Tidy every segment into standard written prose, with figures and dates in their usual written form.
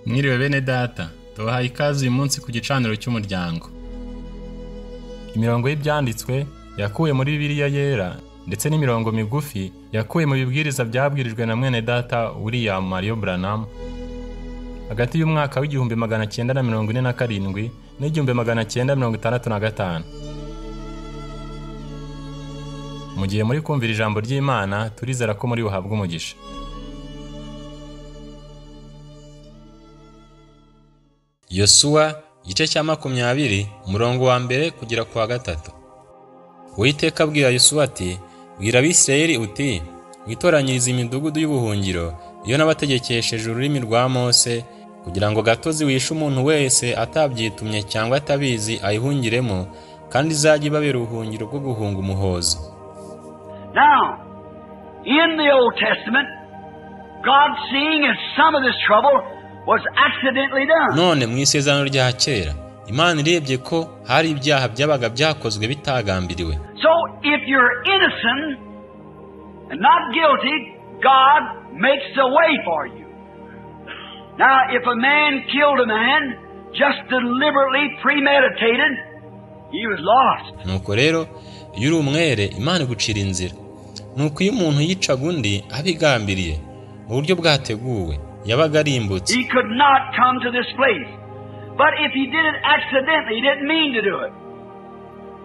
Mwiriwe bene data, tubahaye ikaze uyu munsi ku gicaniro cy'umuryango. Imirongo y'ibyanditswe yakuwe muri Bibiliya yera ndetse n'imirongo migufi yakuwe mu bibwiriza byabwirijwe na mwene data William Mario Branham hagati y'umwaka w'igihumbi 947 n'igihumbi 965. Mu gihe muri kumvira ijambo ry'Imana, turizera ko muri buhabwe umugisha. Yosuwa igice cya 20 umurongo wa mbere kugera ku wa 3. Uwiteka abwira Yosuwa ati, bwira Abisirayeli uti, witoranyirize imidugudu y'ubuhungiro iyo nabategekesheje ururimi rwa Mose, kugira ngo gatozi wishe umuntu wese atabyitumye cyangwa atabizi ayihungiremo, kandi izajye ibabera ubuhungiro bwo guhunga umuhozi. Now, in the Old Testament, God, seeing as some of this trouble was accidentally done. None mu isezerano rya kera, Imana irebye ko hari ibyaha byabaga byakozwe bitagambiriwe. So if you're innocent and not guilty, God makes a way for you. Now, if a man killed a man just deliberately premeditated, he was lost. Nuko rero iyo uri umwere, Imana igucira inzira. Nuko iyo umuntu yicaga undi abigambiriye mu buryo bwateguwe, yabaga arimbutse. He could not come to this place. But if he did it accidentally, he didn't mean to do it,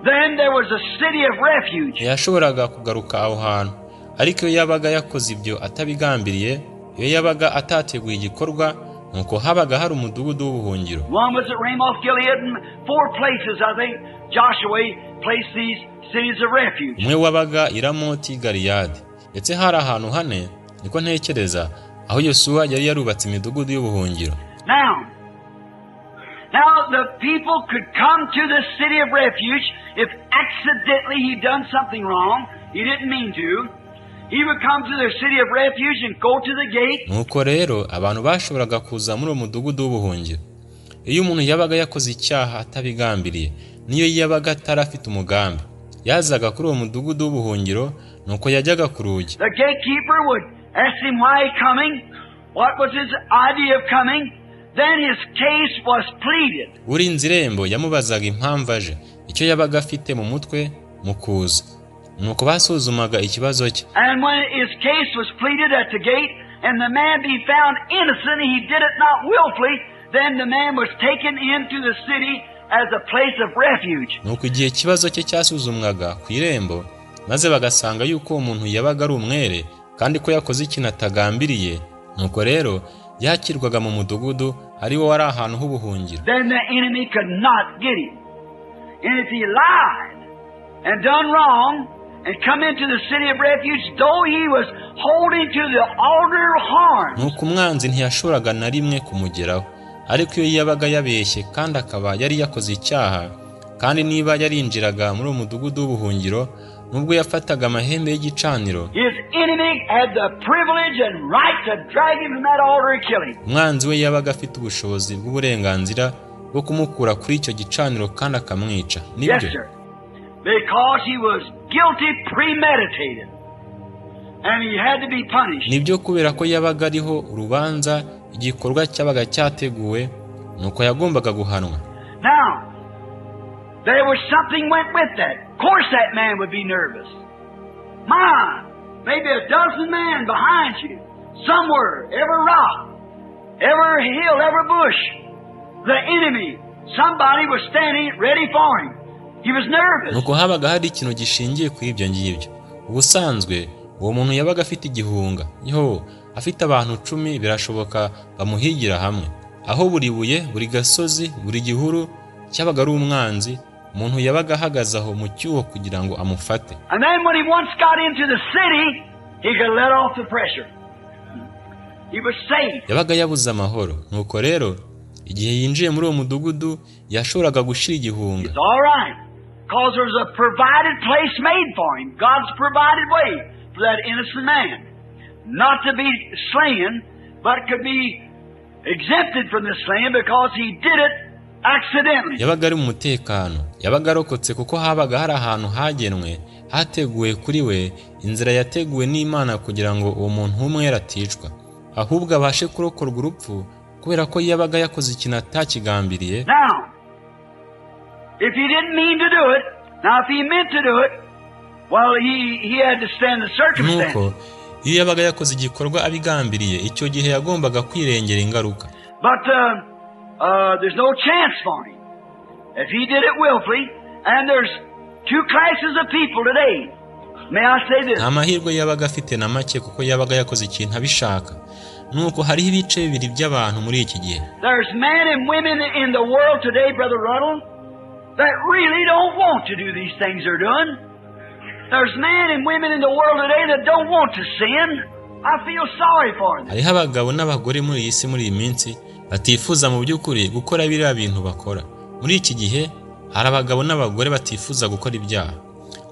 then there was a city of refuge. Yashoboraga kugaruka aho hantu, ariko iyo yabaga yakoze ibyo atabigambiriye, iyo yabaga atateguye igikorwa, nuko habaga hari umudugudu w'ubuhungiro. One was at Ramoth Gilead, and 4 places, I think, Joshua placed these cities of refuge. Umwe wabaga i Ramoti Galiyadi, ndetse hari ahantu 4, niko ntekereza, aho Yosuwa yari yarubatse imidugudu y'ubuhungiro. Now the people could come to the city of refuge if accidentally he'd done something wrong. He didn't mean to. He would come to the city of refuge and go to the gate. Nuko rero abantu bashoboraga kuza muri umudugudu w'ubuhungiro iyo umuntu yabaga yakoze icyaha atabigambiriye, niyo yabaga atarafite umugambi, yazaga kuri uwo mudugudu w'ubuhungiro, nuko yajyaga ku rugi. The gatekeeper would ask him why he coming, what was his idea of coming. Then his case was pleaded. Urinze irembo yamubazaga impamvu aje, icyo yabaga afite mu mutwe mu kuza. Nuko basuzumaga ikibazo cye. And when his case was pleaded at the gate, and the man be found innocent, he did it not willfully, then the man was taken into the city as a place of refuge. Nuko igihe ikibazo cye cyasuzumwaga ku irembo, maze bagasanga yuko umuntu yabaga ari umwere kandi ko yakoze ikintu atagambiriye, nuko rero yakirwaga mu mudugudu ari wo wari ahantu h'ubuhungiro. Then the enemy could not get him. And if he lied and done wrong and come into the city of refuge, though he was holding to the altar horn. Nuko umwanzi ntiyashoboraga na rimwe kumugeraho, ariko iyo yabaga yabeshye kandi akaba yari yakoze icyaha, kandi niba yarinjiraga muri umudugudu w'ubuhungiro, nubwo yafataga amahembe y'igicaniro, his enemy had the privilege and right to drag him from that altar and kill him. Umwanzi we yabaga afite ubushobozi bw'uburenganzira bwo kumukura kuri icyo gicaniro kandi akamwica. Nibyo? Yes, sir. Because he was guilty premeditated. And he had to be punished. Nibyo, kubera ko yabaga ariho urubanza, igikorwa cyabaga cyateguwe, nuko yagombaga guhanwa. Now, there was something went with that. Of course that man would be nervous. Maybe a dozen men behind you, somewhere, every rock, every hill, every bush, the enemy, somebody was standing ready for him. He was nervous. Nuko habaga hari ikintu gishingiye kuri ibyo ngibyo. Ubusanzwe uwo muntu yabaga afite igihunga, afite abantu 10 birashoboka bamuhigira hamwe, aho buri buye, buri gasozi, buri gihuru cyabaga ari umwanzi. Umuntu yabaga ahagaze aho mu cyuho kugira ngo amufate. And then when he once got into the city, he could let off the pressure. He was safe. Yabaga yabuze amahoro. Nuko rero igihe yinjiye muri uwo mudugudu yashoboraga gushira igihunga. It's all right, because there was a provided place made for him. God's provided way for that innocent man, not to be slain, but could be exempted from the slaying because he did it accidentally. Yabaga ari mu mutekano, yabaga arokotse kuko habaga hari ahantu hagenwe, hateguwe kuri we, inzira yateguwe n'Imana kugira ngo uwo muntu umwe yaraticwa, ahubwo abashe kurokorwa urupfu kubera ko yabaga yakoze ikintu atakigambiriye. Now, if he didn't mean to do it, now if he meant to do it, well, he had to stand the circumstances. Nuko iyo yabaga yakoze igikorwa abigambiriye, icyo gihe yagombaga kwirengera ingaruka. But there's no chance for him if he did it willfully. And there's two classes of people today. May I say this? Nta mahirwe yabaga afite na make kuko yabaga yakoze ikintu abishaka. Nuko hariho ibice bibiri by'abantu muri iki gihe. There's men and women in the world today, Brother Ruddle, that really don't want to do these things they're doing. There's men and women in the world today that don't want to sin. I feel sorry for them. Hariho abagabo n'abagore muri iyi si muri iyi minsi batifuza mu by'ukuri gukora biriya bintu bakora. Muri iki gihe hari abagabo n'abagore batifuza gukora ibyaha.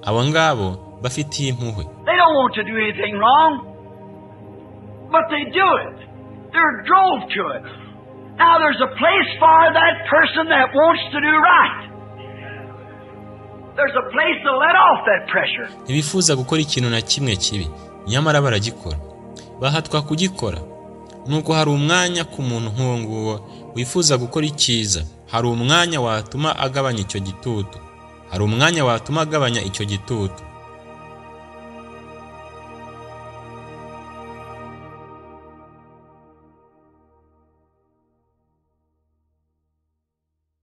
Abo ngabo bafitiye impuhwe. They don't want to do anything wrong, but they do it. They're drove to it. Now there's a place for that person that wants to do right. There's a place to let off that pressure. Ntibifuza gukora ikintu na kimwe kibi, nyamara baragikora. Bahatwa kugikora. Nuko hari umwanya ku muntu nk'uwo nguwo wifuza gukora icyiza. Hari umwanya watuma agabanya icyo gitutu. Hari umwanya watuma agabanya icyo gitutu.